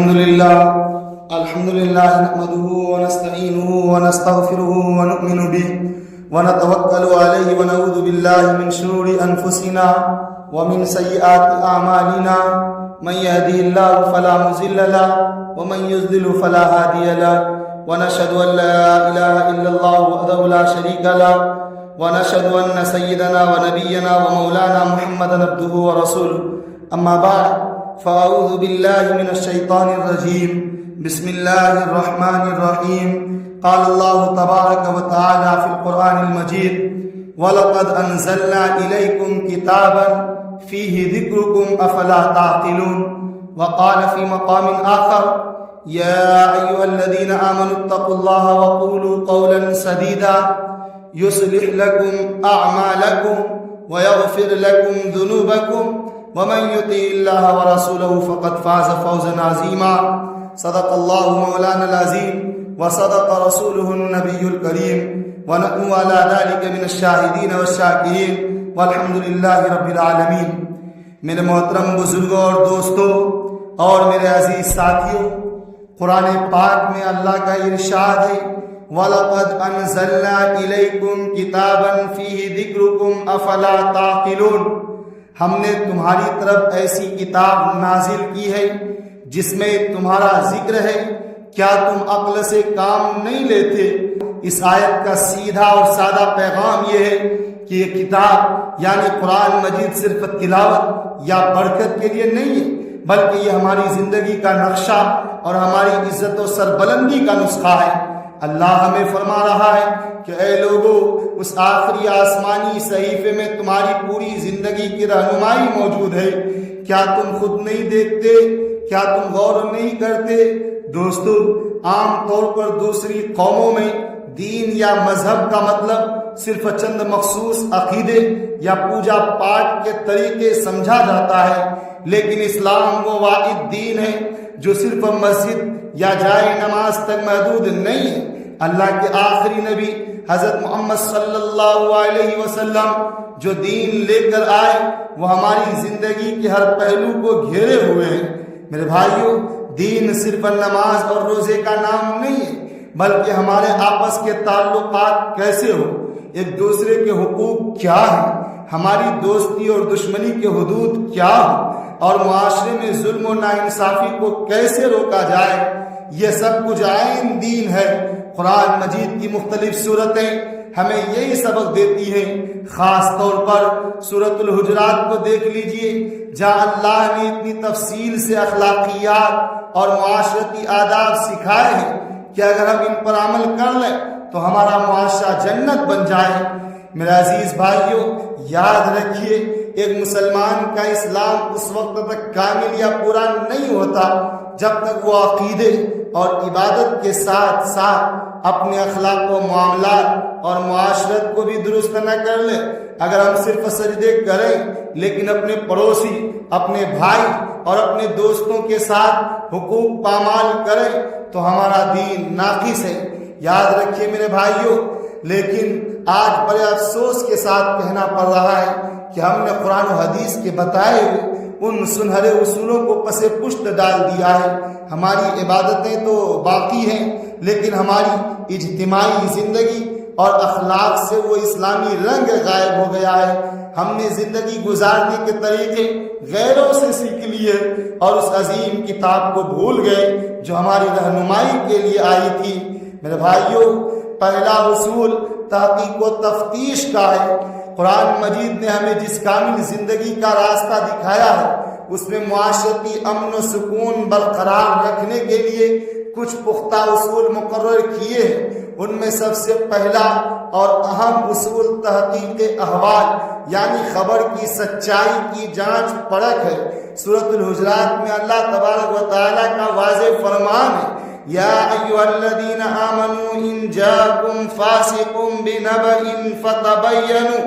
الحمد لله نحمده ونستعينه ونستغفره ونؤمن به ونتوكل عليه ونعوذ بالله من شرور أنفسنا ومن سيئات أعمالنا من يهده الله فلا مضل له ومن يضلل فلا هادي له ونشهد أن لا إله إلا الله وحده لا شريك له ونشهد أن سيدنا ونبينا ومولانا محمدا عبده ورسوله أما بعد فأعوذ بالله من الشيطان الرجيم بسم الله الرحمن الرحيم قال الله تبارك وتعالى في القرآن المجيد وَلَقَدْ أَنزَلْنَا إِلَيْكُمْ كِتَابًا فِيهِ ذِكْرُكُمْ أَفَلَا تَعْقِلُونَ وقال في مقام آخر يا أيها الذين آمنوا اتقوا الله وقولوا قولا سديدا يصلح لكم أعمالكم ويغفر لكم ذنوبكم ومن يطع الله ورسوله فقد فاز فوزا عظيما صدق الله مولانا العظيم وصدق رسوله النبي الكريم ونحن على ذلك من الشاهدين والشاكرين والحمد لله رب العالمين. میرے محترم بزرگوں اور دوستوں اور میرے عزیز ساتھیوں، قرآن پاک میں اللہ کا ارشاد ہے وَلَقَدْ أَنزَلْنَا إِلَيْكُمْ كِتَابًا فِيهِ ذِكْرُكُمْ أَفَلَا تَعْقِلُونَ. ہم نے تمہاری طرف ایسی کتاب نازل کی ہے جس میں تمہارا ذکر ہے، کیا تم عقل سے کام نہیں لیتے؟ اس آیت کا سیدھا اور سادہ پیغام یہ ہے کہ یہ کتاب یعنی قرآن مجید صرف تلاوت یا برکت کے لیے نہیں ہے، بلکہ یہ ہماری زندگی کا نقشہ اور ہماری عزت و سربلندی کا نسخہ ہے. اللہ ہمیں فرما رہا ہے کہ اے لوگو، اس آخری آسمانی صحیفے میں تمہاری پوری زندگی کی رہنمائی موجود ہے. کیا تم خود نہیں دیکھتے؟ کیا تم غور نہیں کرتے؟ دوستو، عام طور پر دوسری قوموں میں دین یا مذہب کا مطلب صرف چند مخصوص عقیدے یا پوجا پاٹ کے طریقے سمجھا جاتا ہے، لیکن اسلام وہ واحد دین ہے جو صرف مسجد یا جائے نماز تک محدود نہیں ہے. اللہ کے آخری نبی حضرت محمد صلی اللہ علیہ وسلم جو دین لے کر آئے وہ ہماری زندگی کے ہر پہلو کو گھیرے ہوئے ہیں. میرے بھائیوں، دین صرف نماز اور روزے کا نام نہیں ہے، بلکہ ہمارے آپس کے تعلقات کیسے ہو، ایک دوسرے کے حقوق کیا ہیں، ہماری دوستی اور دشمنی کے حدود کیا ہو، اور معاشرے میں ظلم و ناانصافی کو کیسے روکا جائے، یہ سب کچھ عین دین ہے. قرآن مجید کی مختلف صورتیں ہمیں یہی سبق دیتی ہیں. خاص طور پر سورۃ الحجرات کو دیکھ لیجئے، جہاں اللہ نے اتنی تفصیل سے اخلاقیات اور معاشرتی آداب سکھائے ہیں کہ اگر ہم ان پر عمل کر لیں تو ہمارا معاشرہ جنت بن جائے. میرے عزیز بھائیوں، یاد رکھیے، ایک مسلمان کا اسلام اس وقت تک کامل یا پورا نہیں ہوتا جب تک وہ عقیدے اور عبادت کے ساتھ ساتھ اپنے اخلاق و معاملات اور معاشرت کو بھی درست نہ کر لے. اگر ہم صرف سجدے کریں لیکن اپنے پڑوسی، اپنے بھائی اور اپنے دوستوں کے ساتھ حقوق پامال کریں تو ہمارا دین ناقص ہے. یاد رکھیے میرے بھائیوں، لیکن آج بڑے افسوس کے ساتھ کہنا پڑ رہا ہے کہ ہم نے قرآن و حدیث کے بتائے ہوئے ان سنہرے اصولوں کو پس پشت ڈال دیا ہے. ہماری عبادتیں تو باقی ہیں، لیکن ہماری اجتماعی زندگی اور اخلاق سے وہ اسلامی رنگ غائب ہو گیا ہے. ہم نے زندگی گزارنے کے طریقے غیروں سے سیکھ لیے اور اس عظیم کتاب کو بھول گئے جو ہماری رہنمائی کے لیے آئی تھی. میرے بھائیوں، پہلا اصول تحقیق و تفتیش کا ہے. قرآن مجید نے ہمیں جس کامل زندگی کا راستہ دکھایا ہے اس میں معاشرتی امن و سکون برقرار رکھنے کے لیے کچھ پختہ اصول مقرر کیے ہیں. ان میں سب سے پہلا اور اہم اصول تحقیق احوال یعنی خبر کی سچائی کی جانچ پرکھ ہے. سورۃ الحجرات میں اللہ تبارک و تعالیٰ کا واضح فرمان ہے یا ایھا الذین آمنوا ان جاءکم فاسق بنبأ فتبینوا،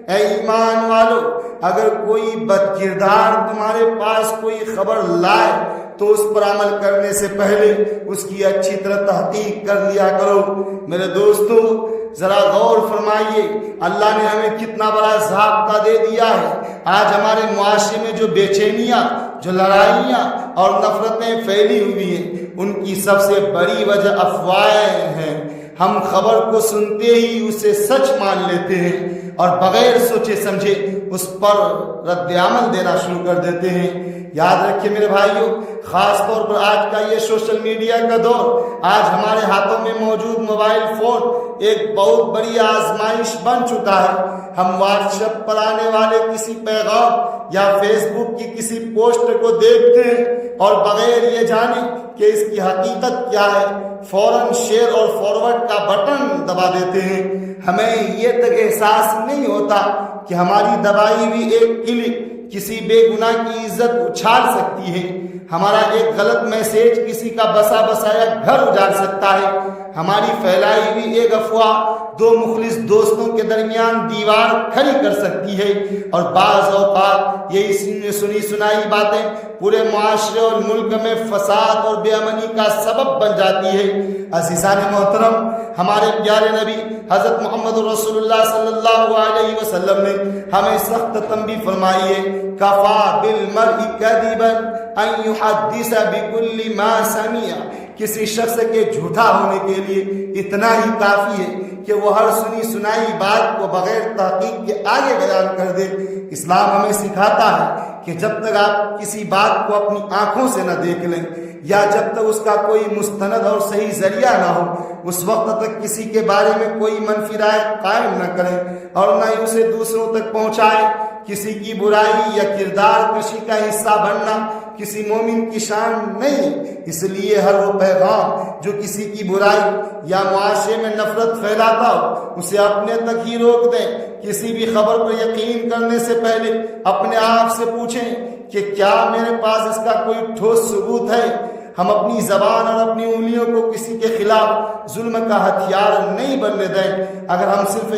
اے ایمان والو، اگر کوئی بد کردار تمہارے پاس کوئی خبر لائے تو اس پر عمل کرنے سے پہلے اس کی اچھی طرح تحقیق کر لیا کرو. میرے دوستو، ذرا غور فرمائیے، اللہ نے ہمیں کتنا بڑا ضابطہ دے دیا ہے. آج ہمارے معاشرے میں جو بے چینیاں جو لڑائیاں اور نفرتیں پھیلی ہوئی ہیں ان کی سب سے بڑی وجہ افواہیں ہیں۔ ہم خبر کو سنتے ہی اسے سچ مان لیتے ہیں اور بغیر سوچے سمجھے اس پر رد عمل دینا شروع کر دیتے ہیں۔ یاد رکھیے میرے بھائیوں، خاص طور پر آج کا یہ سوشل میڈیا کا دور، آج ہمارے ہاتھوں میں موجود موبائل فون ایک بہت بڑی آزمائش بن چکا ہے۔ ہم واٹس ایپ پر آنے والے کسی پیغام یا فیس بک کی کسی پوسٹ کو دیکھتے ہیں اور بغیر یہ جانے کہ اس کی حقیقت کیا ہے فوراً شیئر اور فارورڈ کا بٹن دبا دیتے ہیں۔ ہمیں یہ تک احساس نہیں ہوتا کہ ہماری دبائی بھی ایک کلک کسی بے گناہ کی عزت اچھال سکتی ہے۔ ہمارا ایک غلط میسیج کسی کا بسا بسایا گھر اجاڑ سکتا ہے۔ ہماری پھیلائی ہوئی ایک افواہ دو مخلص دوستوں کے درمیان دیوار کھڑی کر سکتی ہے، اور بعض اوقات یہ سنی سنائی باتیں پورے معاشرے اور ملک میں فساد اور بے امنی کا سبب بن جاتی ہے۔ عزیزان محترم، ہمارے پیارے نبی حضرت محمد رسول اللہ صلی اللہ علیہ وسلم نے ہمیں سخت تنبیہ فرمائی ہے، کفا بالمرء کذبا ان یحدث بکل ما سمع۔ کسی شخص کے جھوٹا ہونے کے لیے اتنا ہی کافی ہے کہ وہ ہر سنی سنائی بات کو بغیر تحقیق کے آگے بیان کر دے۔ اسلام ہمیں سکھاتا ہے کہ جب تک آپ کسی بات کو اپنی آنکھوں سے نہ دیکھ لیں یا جب تک اس کا کوئی مستند اور صحیح ذریعہ نہ ہو، اس وقت تک کسی کے بارے میں کوئی منفی رائے قائم نہ کریں اور نہ ہی اسے دوسروں تک پہنچائیں۔ کسی کی برائی یا کردار کشی کا حصہ بننا کسی مومن کی شان نہیں، اس لیے ہر وہ پیغام جو کسی کی برائی یا معاشرے میں نفرت پھیلاتا ہو اسے اپنے تک ہی روک دیں۔ کسی بھی خبر پر یقین کرنے سے پہلے اپنے آپ سے پوچھیں کہ کیا میرے پاس اس کا کوئی ٹھوس ثبوت ہے۔ ہم اپنی زبان اور اپنی انگلیوں کو کسی کے خلاف ظلم کا ہتھیار نہیں بننے دیں۔ اگر ہم صرف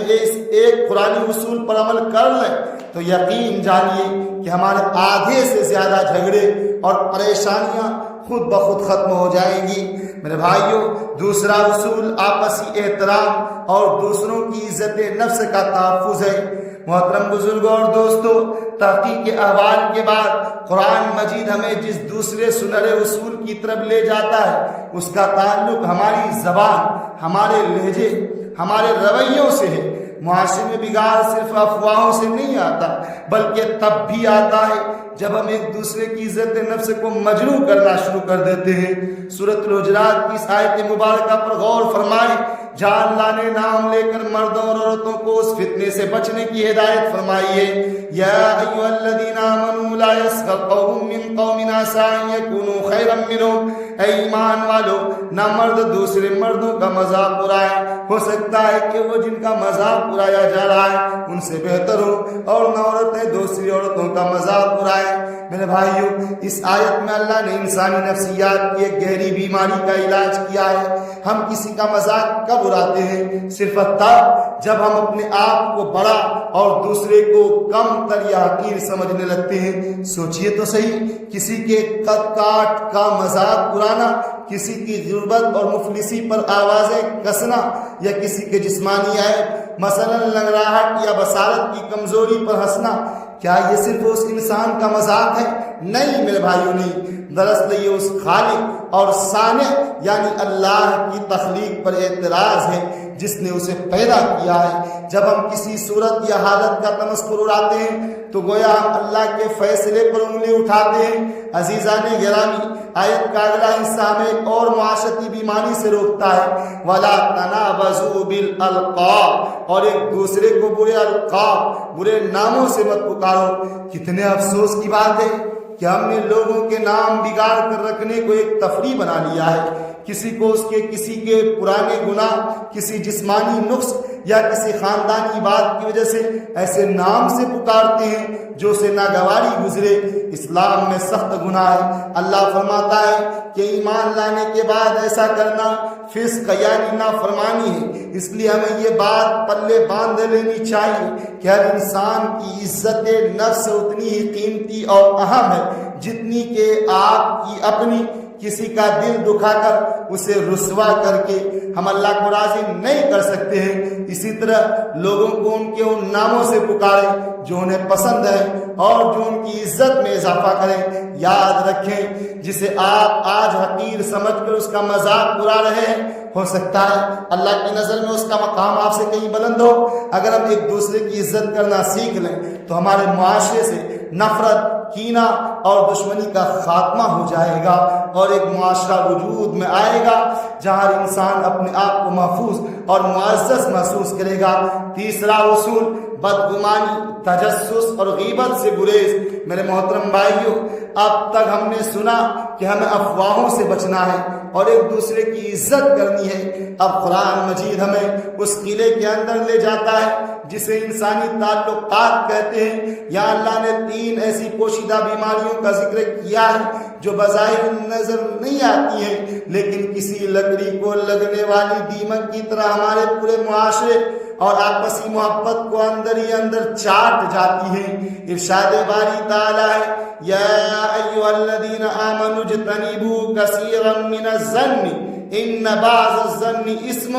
ایک قرآنی اصول پر عمل کر لیں تو یقین جانیے کہ ہمارے آدھے سے زیادہ جھگڑے اور پریشانیاں خود بخود ختم ہو جائیں گی۔ میرے بھائیوں، دوسرا اصول آپسی احترام اور دوسروں کی عزت نفس کا تحفظ ہے۔ محترم بزرگوں اور دوستوں، تحقیق احوال کے بعد قرآن مجید ہمیں جس دوسرے سنہرے اصول کی طرف لے جاتا ہے اس کا تعلق ہماری زبان، ہمارے لہجے، ہمارے رویوں سے ہے۔ معاشرے میں بگاڑ صرف افواہوں سے نہیں آتا بلکہ تب بھی آتا ہے جب ہم ایک دوسرے کی عزت نفس کو مجروح کرنا شروع کر دیتے ہیں۔ سورۃ الحجرات کی اس آیت مبارکہ پر غور فرمائیں۔ جان لانے نام لے کر مردوں اور عورتوں کو اس فتنے سے بچنے کی ہدایت فرمائی ہے۔ یا ایھا الذین آمنوا لا یسخر قوم من قوم عسى ان یکونوا خیرا منهم۔ اے ایمان والو، نہ مرد دوسرے مردوں کا مذاق اڑائیں، ہو سکتا ہے کہ وہ جن کا مذاق اڑایا جا رہا ہے ان سے بہتر ہو، اور نہ عورتیں دوسری عورتوں کا مذاق اڑائیں۔ میرے بھائیوں، اس آیت میں اللہ نے انسانی نفسیات کی ایک گہری بیماری کا علاج کیا ہے۔ ہم کسی کا مذاق کب اڑاتے ہیں؟ صرف تب جب ہم اپنے آپ کو بڑا اور دوسرے کو کم تر یا حقیر سمجھنے لگتے ہیں۔ سوچئے تو صحیح، کسی کے قد کاٹ کا مذاق اڑانا، کسی کی غربت اور مفلسی پر آوازیں کسنا، یا کسی کے جسمانی عیب مثلا لنگڑاہٹ یا بصارت کی کمزوری پر ہنسنا، کیا یہ صرف اس انسان کا مذاق ہے؟ نہیں میرے بھائیوں، نہیں۔ دراصل یہ اس خالق اور صانع یعنی اللہ کی تخلیق پر اعتراض ہے جس نے اسے پیدا کیا ہے۔ جب ہم کسی صورت یا حالت کا تمسخر اڑاتے ہیں تو گویا ہم اللہ کے فیصلے پر انگلی اٹھاتے ہیں۔ عزیزان گرامی، آیت کا اگلا حصہ ہمیں ایک اور معاشرتی بیماری سے روکتا ہے، وَلَا تَنَابَزُوا بِالْأَلْقَابِ، اور ایک دوسرے کو برے القاب، برے ناموں سے مت پکارو۔ کتنے افسوس کی بات ہے کہ ہم نے لوگوں کے نام بگاڑ کر رکھنے کو ایک تفریح بنا لیا ہے۔ کسی کے پرانے گناہ، کسی جسمانی نقص یا کسی خاندانی بات کی وجہ سے ایسے نام سے پکارتے ہیں جو سے ناگواری گزرے۔ اسلام میں سخت گناہ ہے۔ اللہ فرماتا ہے کہ ایمان لانے کے بعد ایسا کرنا فسق یعنی نافرمانی ہے۔ اس لیے ہمیں یہ بات پلے باندھ لینی چاہیے کہ ہر انسان کی عزت نفس اتنی ہی قیمتی اور اہم ہے جتنی کہ آپ کی اپنی کسی کا دل دکھا کر اسے رسوا کر کے ہم اللہ کو راضی نہیں کر سکتے ہیں۔ اسی طرح لوگوں کو ان کے ان ناموں سے پکارے جو انہیں پسند ہے اور جو ان کی عزت میں اضافہ کریں۔ یاد رکھیں جسے آپ آج حقیر سمجھ کر اس کا مذاق اڑا رہے ہیں، ہو سکتا ہے اللہ کی نظر میں اس کا مقام آپ سے کہیں بلند ہو۔ اگر ہم ایک دوسرے کی عزت کرنا سیکھ لیں تو ہمارے معاشرے سے نفرت، کینہ اور دشمنی کا خاتمہ ہو جائے گا اور ایک معاشرہ وجود میں آئے گا جہاں ہر انسان اپنے آپ کو محفوظ اور معزز محسوس کرے گا۔ تیسرا اصول بدگمانی، تجسس اور غیبت سے گریز۔ میرے محترم بھائیوں، اب تک ہم نے سنا کہ ہمیں افواہوں سے بچنا ہے اور ایک دوسرے کی عزت کرنی ہے۔ اب قرآن مجید ہمیں اس قلعے کے اندر لے جاتا ہے جسے انسانی تعلقات کہتے ہیں۔ یہاں اللہ نے 3 ایسی پوشیدہ بیماریوں کا ذکر کیا ہے جو بظاہر نظر نہیں آتی ہیں لیکن کسی لکڑی کو لگنے والی دیمک کی طرح ہمارے پورے معاشرے اور آپسی محبت کو اندر ہی اندر چاٹ جاتی ہیں۔ ارشاد باری تعالی ہے، یا ایھا الذین آمنوا اجتنبوا کثیرا من الظن ان بعض الظن اسم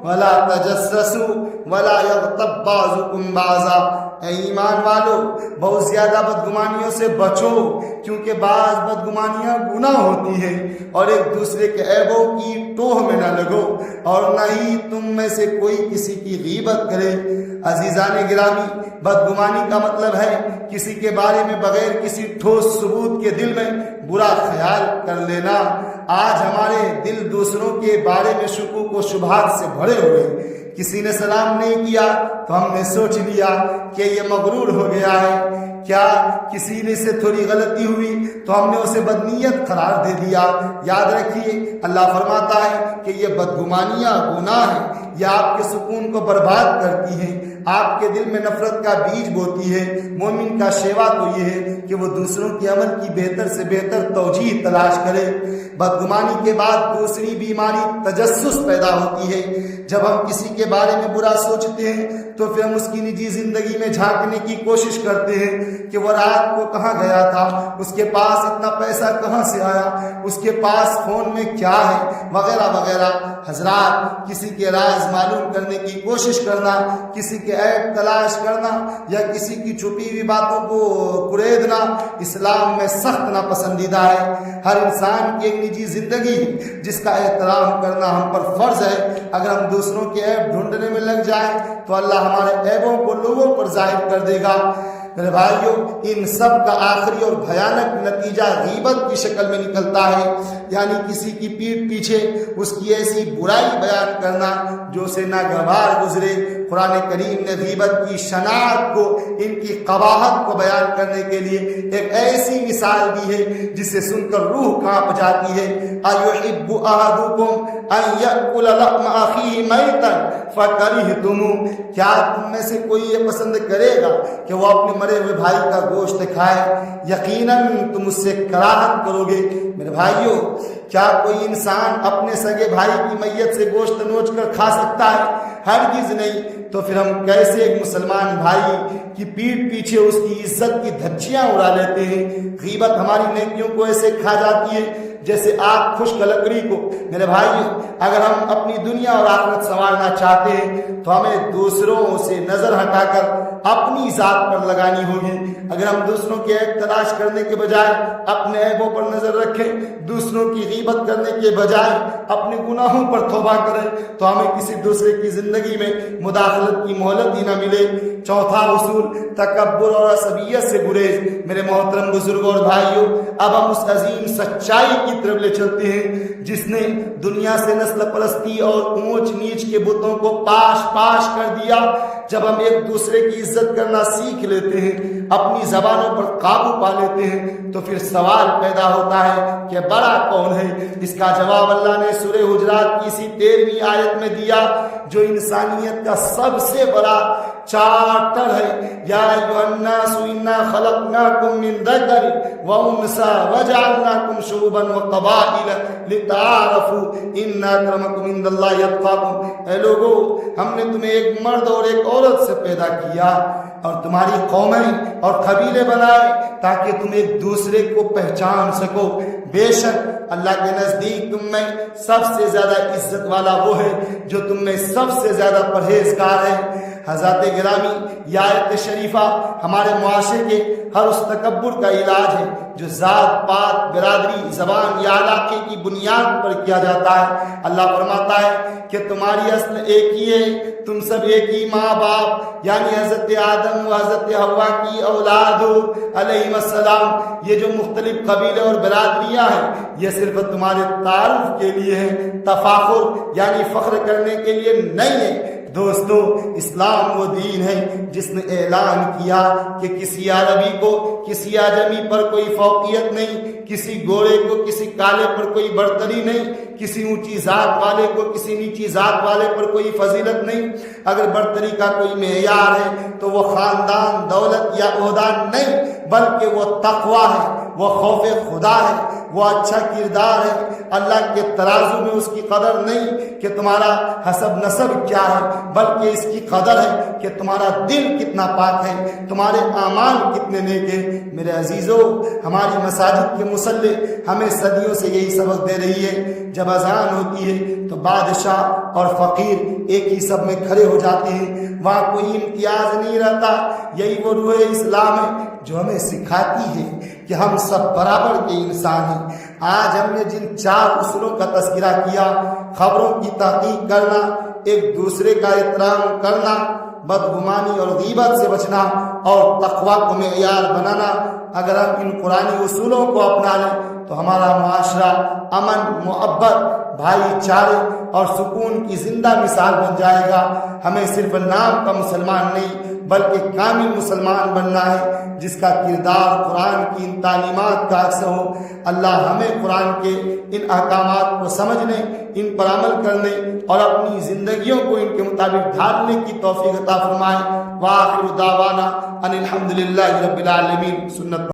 ولا تجسسوا ولا یغتب بعضکم بعضا۔ اے ایمان والو، بہت زیادہ بدگمانیوں سے بچو کیونکہ بعض بدگمانیاں گناہ ہوتی ہیں، اور ایک دوسرے کے عیبوں کی ٹوہ میں نہ لگو اور نہ ہی تم میں سے کوئی کسی کی غیبت کرے۔ عزیزان گرامی، بدگمانی کا مطلب ہے کسی کے بارے میں بغیر کسی ٹھوس ثبوت کے دل میں برا خیال کر لینا۔ آج ہمارے دل دوسروں کے بارے میں شکوک و شبہات سے بھرے ہوئے۔ کسی نے سلام نہیں کیا تو ہم نے سوچ لیا کہ یہ مغرور ہو گیا ہے، کیا کسی نے سے تھوڑی غلطی ہوئی تو ہم نے اسے بدنیت قرار دے دیا۔ یاد رکھیے اللہ فرماتا ہے کہ یہ بدگمانیاں گناہ ہیں، یہ آپ کے سکون کو برباد کرتی ہیں، آپ کے دل میں نفرت کا بیج بوتی ہے۔ مومن کا شیوا تو یہ ہے کہ وہ دوسروں کے عمل کی بہتر سے بہتر توجیہ تلاش کرے۔ بدگمانی کے بعد دوسری بیماری تجسس پیدا ہوتی ہے۔ جب ہم کسی کے بارے میں برا سوچتے ہیں تو پھر ہم اس کی نجی زندگی میں جھانکنے کی کوشش کرتے ہیں کہ وہ رات کو کہاں گیا تھا، اس کے پاس اتنا پیسہ کہاں سے آیا، اس کے پاس فون میں کیا ہے، وغیرہ وغیرہ۔ حضرات، کسی کے راز معلوم کرنے کی کوشش کرنا، کسی کے عیب تلاش کرنا یا کسی کی چھپی ہوئی باتوں کو کریدنا اسلام میں سخت ناپسندیدہ ہے۔ ہر انسان کی ایک نجی زندگی ہے جس کا احترام کرنا ہم پر فرض ہے۔ اگر ہم دوسروں کے عیب ڈھونڈنے میں لگ جائیں تو اللہ ہمارے عیبوں کو لوگوں پر ظاہر کر دے گا۔ میرے بھائیوں، ان سب کا آخری اور بھیانک نتیجہ غیبت کی شکل میں نکلتا ہے، یعنی کسی کی پیٹھ پیچھے اس کی ایسی برائی بیان کرنا جو اسے ناگوار گزرے۔ قرآن کریم نے غیبت کی شناعت کو، ان کی قباحت کو بیان کرنے کے لیے ایک ایسی مثال دی ہے جسے سن کر روح کانپ جاتی ہے۔ أَيُحِبُّ أَحَدُكُمْ أَن يَأْكُلَ لَحْمَ أَخِيهِ مَيْتًا فَكَرِهْتُمُوهُ۔ کیا تم میں سے کوئی یہ پسند کرے گا کہ وہ اپنے مرے ہوئے بھائی کا گوشت کھائے؟ یقیناً تم اس سے کراہت کرو گے۔ میرے بھائیوں، کیا کوئی انسان اپنے سگے بھائی کی میت سے گوشت نوچ کر کھا سکتا ہے؟ ہرگز نہیں۔ تو پھر ہم کیسے ایک مسلمان بھائی کی پیٹھ پیچھے اس کی عزت کی دھجیاں اڑا لیتے ہیں؟ غیبت ہماری نیکیوں کو ایسے کھا جاتی ہے جیسے آگ خشک لکڑی کو۔ میرے بھائیوں، اگر ہم اپنی دنیا اور آخرت سنوارنا چاہتے ہیں تو ہمیں دوسروں سے نظر ہٹا کر اپنی ذات پر لگانی ہوگی۔ اگر ہم دوسروں کے عیب تلاش کرنے کے بجائے اپنے عیبوں پر نظر رکھیں، دوسروں کی غیبت کرنے کے بجائے اپنے گناہوں پر توبہ کریں تو ہمیں کسی دوسرے کی زندگی میں مداخلت کی مہلت ہی نہ ملے۔ چوتھا اصول تکبر اور عصبیت سے گریز۔ میرے محترم بزرگوں اور بھائیوں، اب ہم اس عظیم سچائی کی طرف لے چلتے ہیں جس نے دنیا سے نسل پرستی اور اونچ نیچ کے بتوں کو پاش پاش کر دیا۔ جب ہم ایک دوسرے کی عزت کرنا سیکھ لیتے ہیں، اپنی زبانوں پر قابو پا لیتے ہیں، تو پھر سوال پیدا ہوتا ہے کہ بڑا کون ہے؟ اس کا جواب اللہ نے سورہ حجرات کی اسی 13ویں آیت میں دیا جو انسانیت کا سب سے بڑا چارٹر ہے۔ یا ایھا الناس انا خلقناکم من ذکر وانثی وجعلناکم شعوبا وقبائل لتعارفوا ان اکرمکم عند اللہ اتقاکم، اے لوگو ہم نے تمہیں ایک مرد اور ایک عورت سے پیدا کیا اور تمہاری قومیں اور قبیلے بنائے تاکہ تم ایک دوسرے کو پہچان سکو۔ بے شک اللہ کے نزدیک تم میں سب سے زیادہ عزت والا وہ ہے جو تم میں سب سے زیادہ پرہیزگار ہے۔ حضرات گرامی، یہ آیت شریفہ ہمارے معاشرے کے ہر اس تکبر کا علاج ہے جو ذات پات برادری زبان یا علاقے کی بنیاد پر کیا جاتا ہے۔ اللہ فرماتا ہے کہ تمہاری اصل ایک ہی ہے، تم سب ایک ہی ماں باپ یعنی حضرت آدم و حضرت حوا کی اولاد ہو علیہم السلام۔ یہ جو مختلف قبیلے اور برادریاں ہیں یہ صرف تمہارے تعارف کے لیے ہیں، تفاخر یعنی فخر کرنے کے لیے نہیں ہے۔ دوستو، اسلام وہ دین ہے جس نے اعلان کیا کہ کسی عربی کو کسی اعجمی پر کوئی فوقیت نہیں، کسی گورے کو کسی کالے پر کوئی برتری نہیں، کسی اونچی ذات والے کو کسی نیچی ذات والے پر کوئی فضیلت نہیں۔ اگر برتری کا کوئی معیار ہے تو وہ خاندان، دولت یا عہدہ نہیں، بلکہ وہ تقویٰ ہے، وہ خوف خدا ہے، وہ اچھا کردار ہے۔ اللہ کے ترازو میں اس کی قدر نہیں کہ تمہارا حسب نسب کیا ہے، بلکہ اس کی قدر ہے کہ تمہارا دل کتنا پاک ہے، تمہارے اعمال کتنے نیک ہیں۔ میرے عزیزو، ہماری مساجد کے مصلی ہمیں صدیوں سے یہی سبق دے رہی ہے، جب اذان ہوتی ہے تو بادشاہ اور فقیر ایک ہی سب میں کھڑے ہو جاتے ہیں، وہاں کوئی امتیاز نہیں رہتا۔ یہی وہ روح اسلام ہے جو ہمیں سکھاتی ہے کہ ہم سب برابر کے انسان ہیں۔ آج ہم نے جن 4 اصولوں کا تذکرہ کیا، خبروں کی تحقیق کرنا، ایک دوسرے کا احترام کرنا، بدگمانی اور غیبت سے بچنا اور تقویٰ کو معیار بنانا، اگر ہم ان قرآنی اصولوں کو اپنا لیں تو ہمارا معاشرہ امن، محبت، بھائی چارے اور سکون کی زندہ مثال بن جائے گا۔ ہمیں صرف نام کا مسلمان نہیں بلکہ کامل مسلمان بننا ہے جس کا کردار قرآن کی ان تعلیمات کا عکس ہو۔ اللہ ہمیں قرآن کے ان احکامات کو سمجھنے، ان پر عمل کرنے اور اپنی زندگیوں کو ان کے مطابق ڈھالنے کی توفیق عطا فرمائے۔ وآخر دعوانا ان الحمد للہ رب العالمین۔ سنت